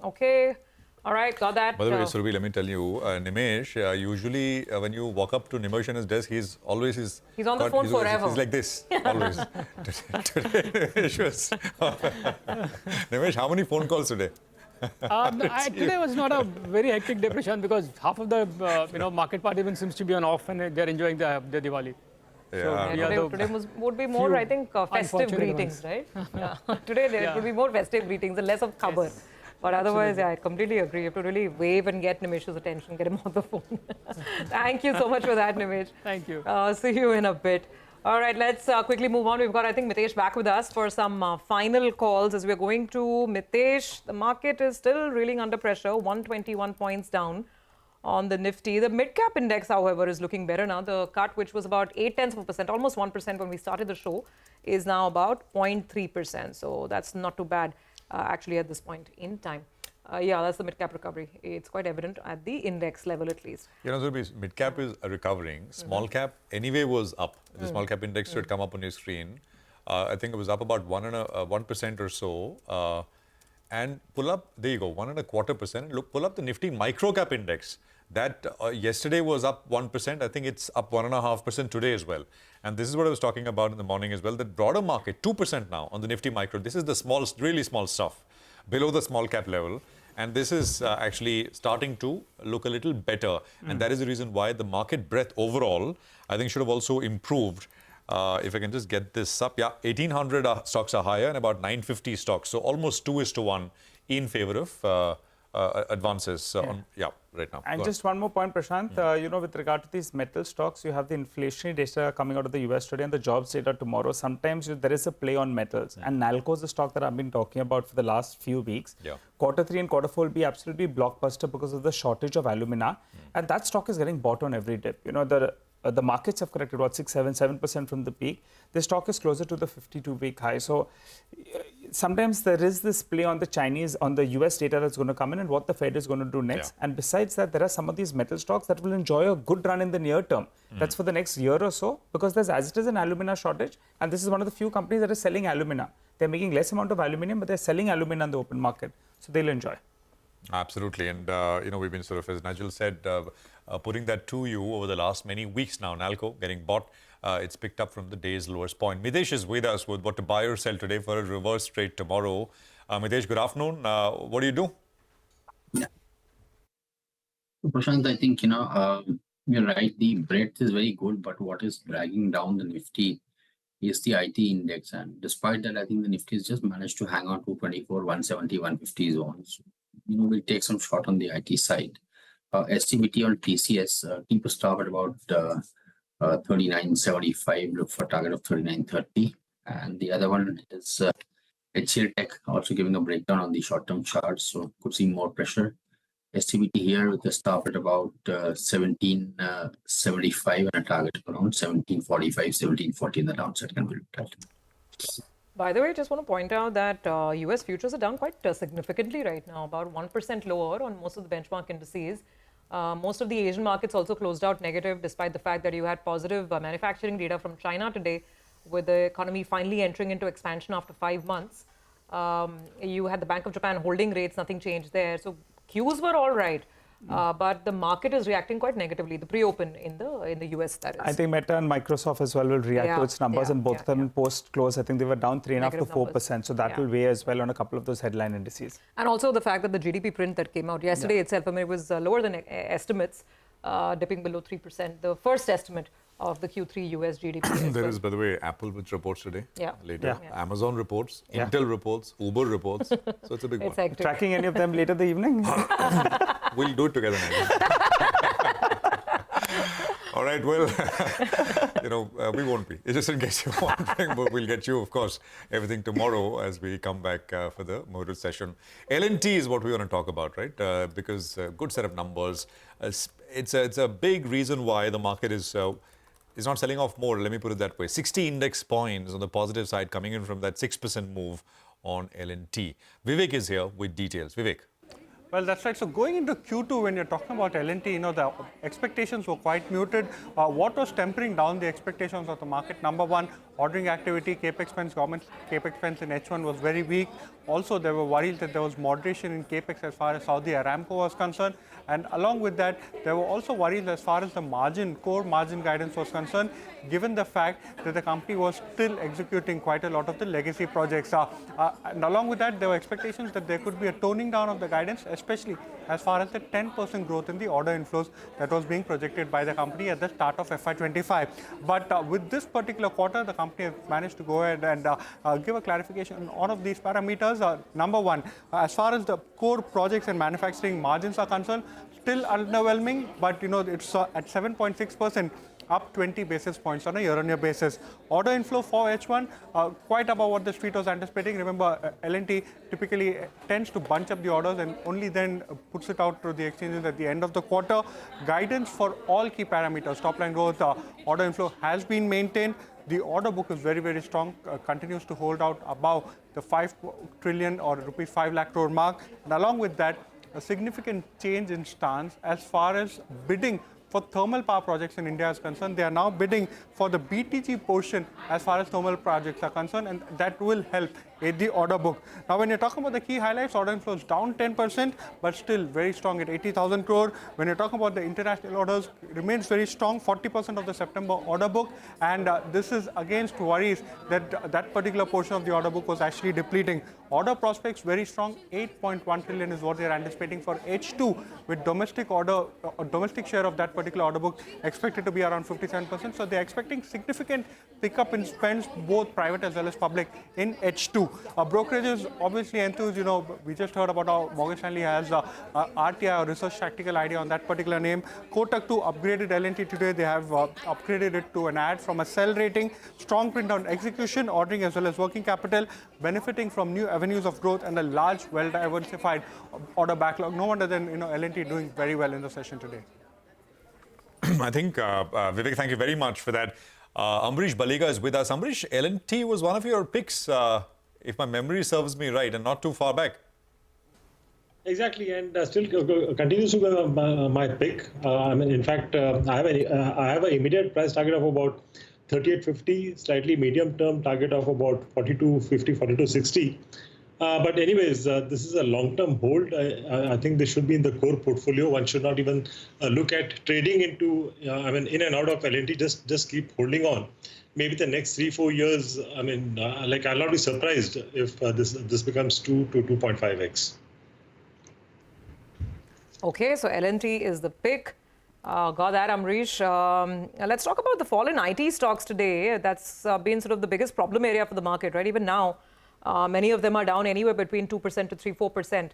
Okay. All right, got that. By the way, Surabhi, let me tell you, Nimesh, usually when you walk up to Nimesh in his desk, he's on the phone forever. He's like this, always. Today, Nimesh, how many phone calls today? Today was not a very hectic day, Prashant, because half of the market participants seems to be on off and they're enjoying their Diwali. Yeah, so today would be more, I think, festive greetings, right? Yeah. Today there would be more festive greetings and less of cover. Yes. But otherwise, I completely agree. You have to really wave and get Nimesh's attention, get him on the phone. Thank you so much for that, Nimesh. Thank you. See you in a bit. All right, let's quickly move on. We've got, I think, Mitesh back with us for some final calls as we're going to Mitesh. The market is still reeling under pressure, 121 points down on the Nifty. The mid-cap index, however, is looking better now. The cut, which was about 0.8%, almost 1% when we started the show, is now about 0.3%. So that's not too bad. Actually at this point in time. That's the mid-cap recovery. It's quite evident at the index level at least. Mid-cap is recovering. Small cap anyway was up. The small cap index should come up on your screen. I think it was up about 1% or so. And pull up, there you go, 1.25%. Look, pull up the Nifty micro cap index. That yesterday was up 1%. I think it's up 1.5% today as well. And this is what I was talking about in the morning as well. The broader market, 2% now on the Nifty micro. This is the small, really small stuff below the small cap level. And this is actually starting to look a little better. And that is the reason why the market breadth overall, I think, should have also improved. If I can just get this up. 1,800 stocks are higher and about 950 stocks. So almost 2:1 in favor of advances right now. And just one more point, Prashant. With regard to these metal stocks, you have the inflationary data coming out of the US today and the jobs data tomorrow. Sometimes there is a play on metals. And Nalco is the stock that I've been talking about for the last few weeks. Quarter 3 and quarter 4 will be absolutely blockbuster because of the shortage of alumina. And that stock is getting bought on every dip. The markets have corrected, 7% from the peak. The stock is closer to the 52-week high. So sometimes there is this play on the US data that's going to come in and what the Fed is going to do next. And besides that, there are some of these metal stocks that will enjoy a good run in the near term. That's for the next year or so, because there's, as it is, an alumina shortage. And this is one of the few companies that is selling alumina. They're making less amount of aluminum, but they're selling alumina in the open market. So they'll enjoy. Absolutely. And, we've been sort of, as Nigel said, putting that to you over the last many weeks now. Nalco getting bought. It's picked up from the day's lowest point. Mitesh is with us with what to buy or sell today for a reverse trade tomorrow. Mitesh, good afternoon. What do you do? Prashant, I think, you're right. The breadth is very good, but what is dragging down the Nifty is the IT index. And despite that, I think the Nifty has just managed to hang on to 24, 170, 150 zones. We'll take some shot on the IT side. STBT on TCS, keep a stop at about 39.75, look for target of 39.30. And the other one is HCL Tech, also giving a breakdown on the short-term charts, so could see more pressure. STBT here with a stop at about 17.75 and a target of around 17.45, 17.40 in the downside can be looked at. By the way, I just want to point out that US futures are down quite significantly right now, about 1% lower on most of the benchmark indices. Most of the Asian markets also closed out negative, despite the fact that you had positive manufacturing data from China today, with the economy finally entering into expansion after 5 months. You had the Bank of Japan holding rates, nothing changed there. So Qs were all right. But the market is reacting quite negatively, the pre-open in the US, that is. I think Meta and Microsoft as well will react to its numbers, and both of them post-close, I think they were down 3.5 to 4%. So that will weigh as well on a couple of those headline indices. And also the fact that the GDP print that came out yesterday itself, I mean, it was lower than estimates, dipping below 3%. The first estimate of the Q3 US GDP. There is, by the way, Apple which reports today. Yeah. Later. Yeah. Amazon reports, Yeah. Intel reports, Uber reports. So it's a big It's one. hectic. Tracking any of them later in the evening? We'll do it together, Nigel. All right, well, we won't be. It's just in case you're wondering, but we'll get you, of course, everything tomorrow as we come back for the model session. L&T is what we want to talk about, right? Because good set of numbers. It's a big reason why the market is not selling off more, let me put it that way. 60 index points on the positive side coming in from that 6% move on L&T. Vivek is here with details. Vivek. Well, that's right. So going into Q2, when you're talking about L&T, the expectations were quite muted. What was tempering down the expectations of the market? Number one, ordering activity, capex spends, government capex spends in H1 was very weak. Also, there were worries that there was moderation in capex as far as Saudi Aramco was concerned. And along with that, there were also worries as far as the margin, core margin guidance was concerned, given the fact that the company was still executing quite a lot of the legacy projects. And along with that, there were expectations that there could be a toning down of the guidance, especially as far as the 10% growth in the order inflows that was being projected by the company at the start of FY25. But with this particular quarter, the company has managed to go ahead and give a clarification on all of these parameters. Number one, as far as the core projects and manufacturing margins are concerned, still underwhelming, but it's at 7.6%. Up 20 basis points on a year-on-year basis. Order inflow for H1, quite above what the street was anticipating. Remember, L&T typically tends to bunch up the orders and only then puts it out to the exchanges at the end of the quarter. Guidance for all key parameters, top-line growth, order inflow has been maintained. The order book is very, very strong, continues to hold out above the 5 trillion or rupees 5 lakh crore mark. And along with that, a significant change in stance as far as bidding for thermal power projects in India is concerned. They are now bidding for the BTG portion as far as thermal projects are concerned, and that will help aid the order book. Now, when you're talking about the key highlights, order inflow is down 10%, but still very strong at 80,000 crore. When you're talking about the international orders, it remains very strong, 40% of the September order book, and this is against worries that that particular portion of the order book was actually depleting. Order prospects very strong, 8.1 trillion is what they're anticipating for H2, with domestic share of that particular order book expected to be around 57%. So they're expecting significant pickup in spends, both private as well as public, in H2. Brokerages obviously enthused. We just heard about how Morgan Stanley has RTI or Research Tactical Idea on that particular name. Kotak too upgraded L&T today. They have upgraded it to an add from a sell rating. Strong print on execution, ordering as well as working capital, benefiting from new avenues of growth and a large, well-diversified order backlog. No wonder then L&T doing very well in the session today. I think, Vivek, thank you very much for that. Ambrish Baliga is with us. Ambrish, L&T was one of your picks, if my memory serves me right, and not too far back. Exactly, and still continues to be my pick. In fact, I have an immediate price target of about 38.50, slightly medium-term target of about 42.50, 42.60. But anyways, this is a long-term hold. I think this should be in the core portfolio. One should not even look at trading into, in and out of L&T. Just keep holding on. Maybe the next 3-4 years, I'll not be surprised if this becomes 2 to 2.5x. Okay, so L&T is the pick. Got that, Amrish. Let's talk about the fall in IT stocks today. That's been sort of the biggest problem area for the market, right? Even now, many of them are down anywhere between 2% to 3-4%.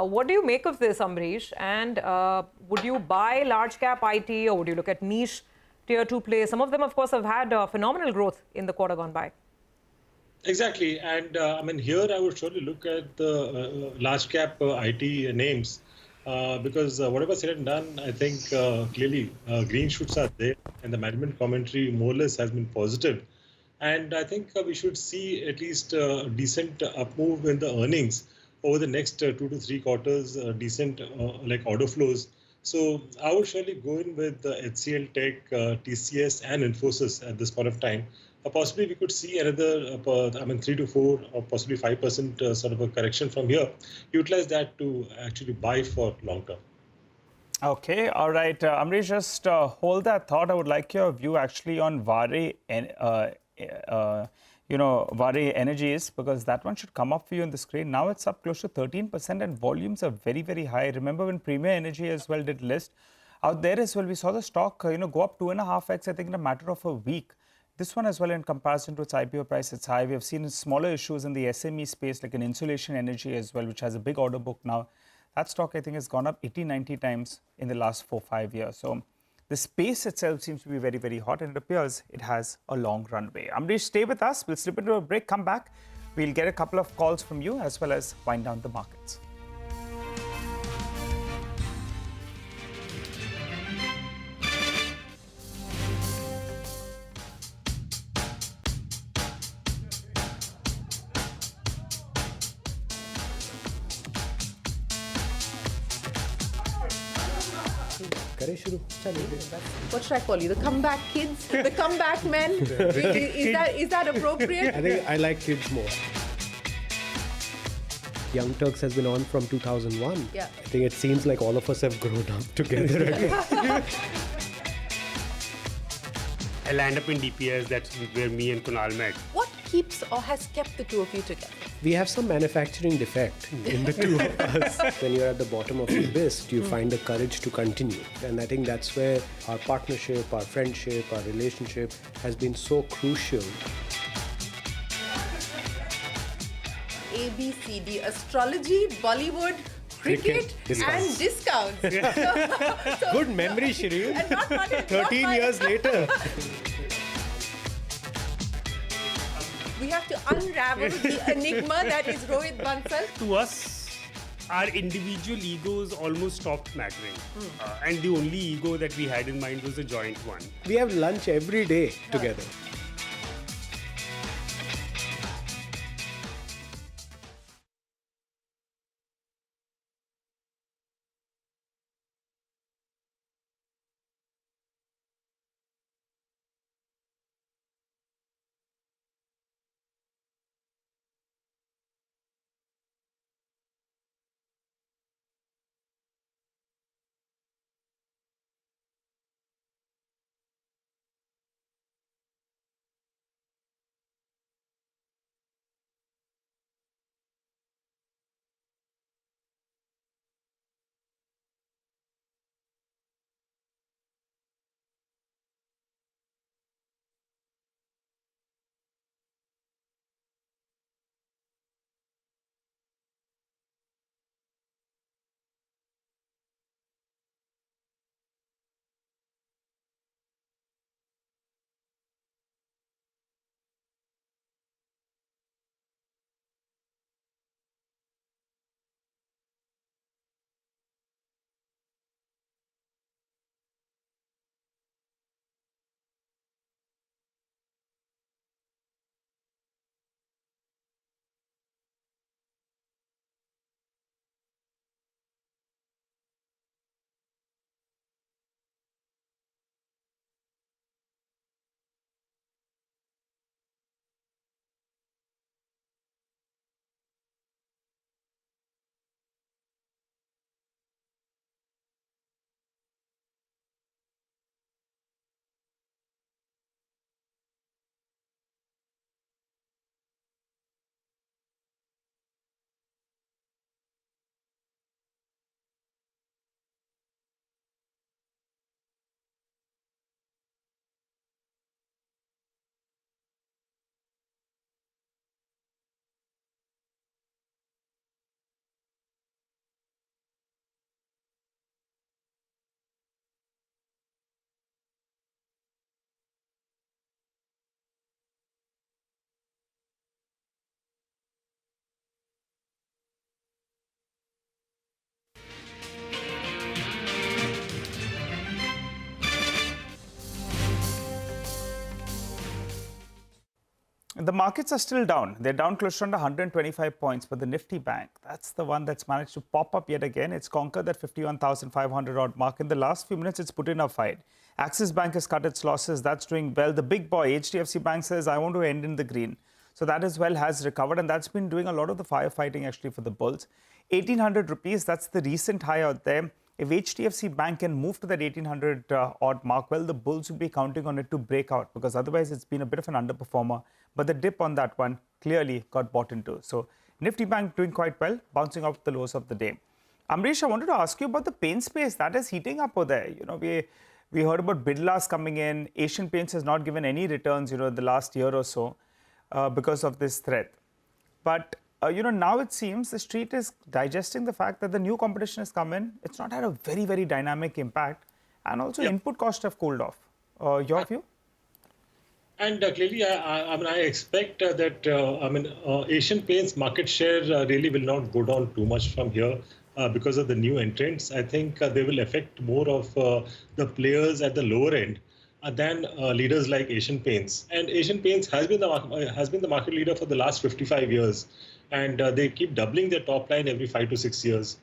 What do you make of this, Amrish? And would you buy large cap IT, or would you look at niche tier 2 plays? Some of them, of course, have had phenomenal growth in the quarter gone by. Exactly. And here I would surely look at the large cap IT names. Because whatever said and done, I think clearly green shoots are there, and the management commentary more or less has been positive. And I think we should see at least a decent up move in the earnings over the next 2 to 3 quarters, decent order flows. So I would surely go in with HCL Tech, TCS, and Infosys at this point of time. Possibly we could see another 3 to 4 or possibly 5% sort of a correction from here. Utilize that to actually buy for long term. Okay, all right. Amrish, just hold that thought. I would like your view actually on Vare Energies, because that one should come up for you on the screen. Now it's up close to 13% and volumes are very, very high. Remember when Premier Energy as well did list? Out there as well, we saw the stock go up 2.5x, I think, in a matter of a week. This one as well, in comparison to its IPO price, it's high. We have seen smaller issues in the SME space, like an insulation energy as well, which has a big order book now. That stock, I think, has gone up 80, 90 times in the last 4-5 years. So the space itself seems to be very, very hot, and it appears it has a long runway. Amrish, stay with us. We'll slip into a break, come back. We'll get a couple of calls from you as well as wind down the markets. What should I call you? The comeback kids? The comeback men? Is that appropriate? I think I like kids more. Young Turks has been on from 2001. Yeah. I think it seems like all of us have grown up together again. I land up in DPS, that's where me and Kunal met. What keeps or has kept the two of you together? We have some manufacturing defect in the two of us. When you're at the bottom of the list, you find the courage to continue. And I think that's where our partnership, our friendship, our relationship has been so crucial. ABCD, astrology, Bollywood, cricket and discounts. Good memory, Shireen. And not money. 13 years later. We have to unravel the enigma that is Rohit Bansal. To us, our individual egos almost stopped mattering. And the only ego that we had in mind was a joint one. We have lunch every day together. The markets are still down. They're down close to under 125 points, but the Nifty Bank, that's the one that's managed to pop up yet again. It's conquered that 51,500 odd mark. In the last few minutes, it's put in a fight. Axis Bank has cut its losses. That's doing well. The big boy, HDFC Bank, says, I want to end in the green. So that as well has recovered, and that's been doing a lot of the firefighting actually for the bulls. 1,800 rupees, that's the recent high out there. If HDFC Bank can move to that 1,800 odd mark, well, the bulls will be counting on it to break out, because otherwise it's been a bit of an underperformer. But the dip on that one clearly got bought into. So Nifty Bank doing quite well, bouncing off the lows of the day. Amrish, I wanted to ask you about the paint space that is heating up over there. We heard about Bidlas coming in. Asian Paints has not given any returns, the last year or so because of this threat. But, now it seems the street is digesting the fact that the new competition has come in. It's not had a very, very dynamic impact. And also input costs have cooled off. Your view? And clearly, I expect that Asian Paints market share really will not go down too much from here. Because of the new entrants, I think they will affect more of the players at the lower end than leaders like Asian Paints. And Asian Paints has been the market leader for the last 55 years, and they keep doubling their top line every 5 to 6 years.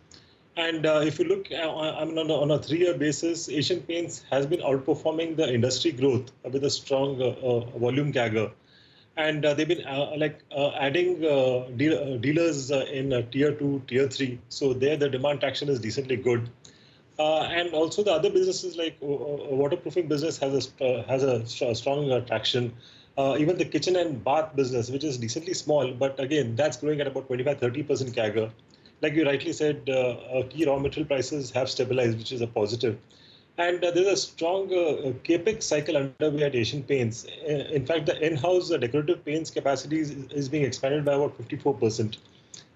And if you look on a 3-year basis, Asian Paints has been outperforming the industry growth with a strong volume CAGR. And they've been adding dealers in tier 2, tier 3. So there the demand traction is decently good. And also the other businesses like waterproofing business has a strong traction. Even the kitchen and bath business, which is decently small, but again, that's growing at about 25-30% CAGR. Like you rightly said, key raw material prices have stabilized, which is a positive. And there's a strong capex cycle underway at Asian Paints. In fact, the in-house decorative paints capacity is being expanded by about 54%.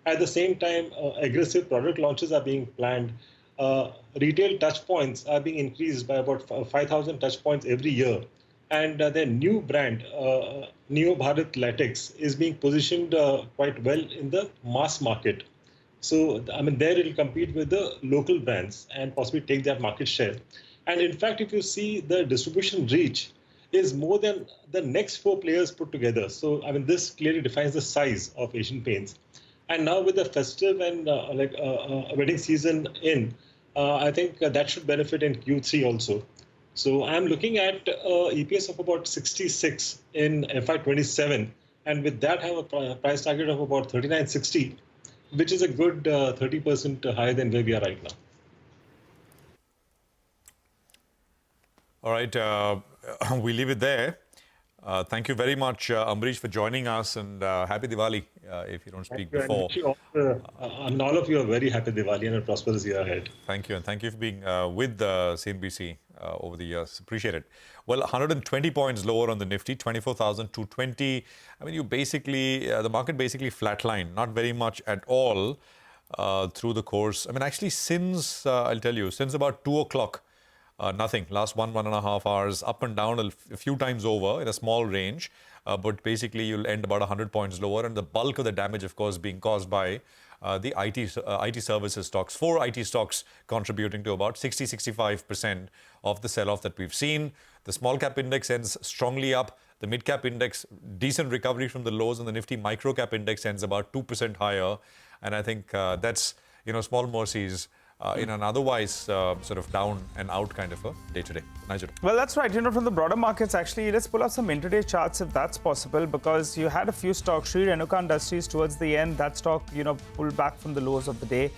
At the same time, aggressive product launches are being planned. Retail touch points are being increased by about 5,000 touch points every year. And their new brand, Neo Bharat Latex, is being positioned quite well in the mass market. So, there it will compete with the local brands and possibly take that market share. And in fact, if you see the distribution reach is more than the next 4 players put together. So, this clearly defines the size of Asian Paints. And now with the festive and wedding season in, I think that should benefit in Q3 also. So I'm looking at EPS of about 66 in FY27. And with that, have a price target of about 39.60, which is a good 30% higher than where we are right now. All right, we leave it there. Thank you very much, Amrish, for joining us, and happy Diwali if you don't speak before. And all of you are very happy Diwali and a prosperous year ahead. Thank you, and thank you for being with CNBC over the years. Appreciate it. Well, 120 points lower on the Nifty, 24,220. You basically, the market basically flatlined, not very much at all through the course. Actually, since, I'll tell you, since about 2 o'clock, nothing. Last 1.5 hours, up and down a few times over in a small range. But basically, you'll end about 100 points lower. And the bulk of the damage, of course, being caused by the IT services stocks. 4 IT stocks contributing to about 60-65% of the sell-off that we've seen. The small cap index ends strongly up. The mid cap index, decent recovery from the lows. And the Nifty micro cap index ends about 2% higher. And I think that's, small mercies in an otherwise sort of down and out kind of a day today. Nigel. Well, that's right. From the broader markets, actually, let's pull up some intraday charts if that's possible, because you had a few stocks. Sri Renuka Industries towards the end, that stock, pulled back from the lows of the day.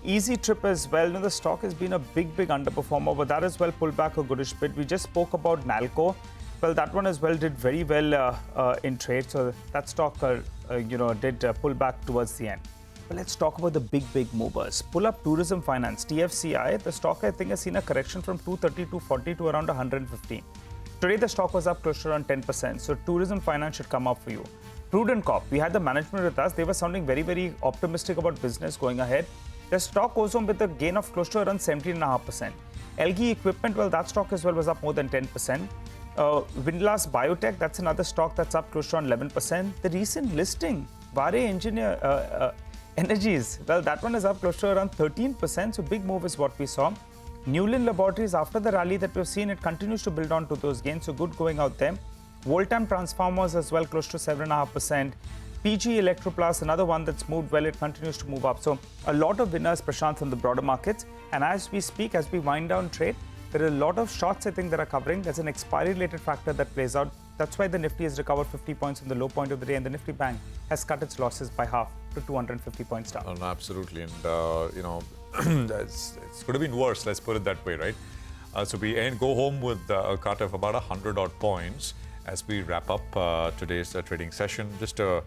Easy Trip as well. The stock has been a big underperformer, but that as well pulled back a goodish bit. We just spoke about Nalco. Well, that one as well did very well in trade. So that stock, did pull back towards the end. But let's talk about the big movers. Pull up Tourism Finance, TFCI. The stock, I think, has seen a correction from 230, 240 to around 115. Today, the stock was up close to around 10%. So Tourism Finance should come up for you. Prudent Corp, we had the management with us. They were sounding very optimistic about business going ahead. The stock goes on with a gain of close to around 17.5%. LG Equipment, well, that stock as well was up more than 10%. Windlass Biotech, that's another stock that's up close to around 11%. The recent listing, Vare Energies, well, that one is up close to around 13%. So big move is what we saw. Newlin Laboratories, after the rally that we've seen, it continues to build on to those gains. So good going out there. Voltam Transformers as well, close to 7.5%. PG Electroplast, another one that's moved well. It continues to move up. So a lot of winners, Prashant, from the broader markets. And as we speak, as we wind down trade, there are a lot of shorts, I think, that are covering. There's an expiry-related factor that plays out. That's why the Nifty has recovered 50 points from the low point of the day, and the Nifty Bank has cut its losses by half to 250 points down. Oh, no, absolutely. And, it could have been worse, let's put it that way, right? So we go home with a cut of about 100 odd points as we wrap up today's trading session. Just a